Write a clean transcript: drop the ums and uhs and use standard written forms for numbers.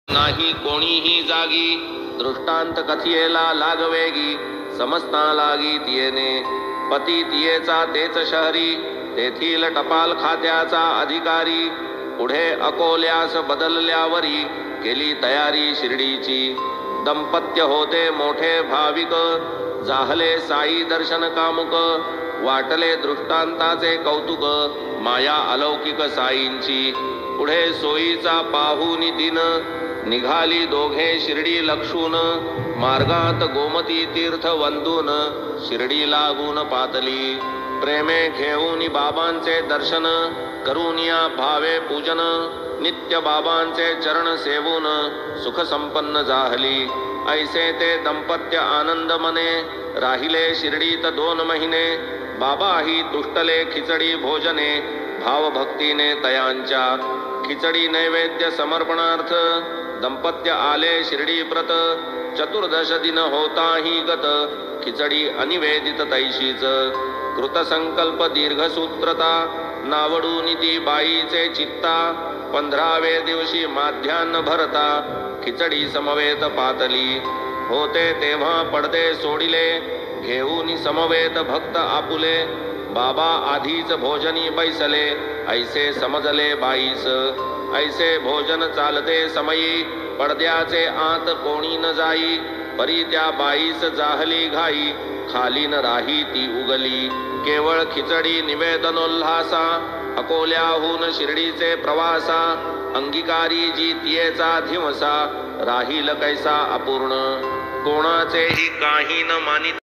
नाही कोणीही जागी, दृष्टांत कथियेला लागवेगी, समस्ता लागी तियेने. पती तियेचा तेच शहरी, तेथील टपाल खात्याचा अधिकारी. पुढे अकोल्यास बदलल्यावरी, केली तयारी शिर्डीची. दंपत्य होते मोठे भाविक, जाहले साई दर्शन कामुक. वाटले दृष्टांताचे कौतुक, माया अलौकिक साईंची. पुढे सोयीचा पाहुनी दिन, निघाली दोघे शिर्डी लक्षून. मार्गात गोमती तीर्थ वंदून, शिर्डी लागून पातली. प्रेमे घेऊन बाबांचे दर्शन, करून या भावे पूजन. नित्य बाबांचे चरण सेवून, सुख संपन्न जाहली. ऐसे ते दंपत्य आनंद मने, राहिले शिर्डीत 2 महिने. बाबाही तुष्टले खिचडी भोजने, भावभक्तीने तयांच्या. खिचडी नैवेद्य समर्पणार्थ, दंपत्य आले शिर्डी प्रत. चतुर्दश दिन होताही गत, खिचडी अनिवेदित तैशीच. कृतसंकल्प दीर्घसूत्रता, नावडून ती बाईचे चित्ता. 15व्ये दिवशी माध्यान्ह भरता, खिचडी समवेत पातली. होते तेव्हा पडदे सोडिले, घेऊन समवेत भक्त आपुले. बाबा आधीच भोजनी बैसले, ऐसे समजले बाईस. ऐसे भोजन चालते समयी, पडद्याचे आत कोणी न जाई. परी त्या बाईस जाहली घाई, खाली न राही ती उगली. केवळ खिचडी निवेदनोल्हासा, अकोल्याहून शिर्डीचे प्रवासा. अंगीकारी जी तियेचा धिवसा, राहील कैसा अपूर्ण. कोणाचेही काही न मानित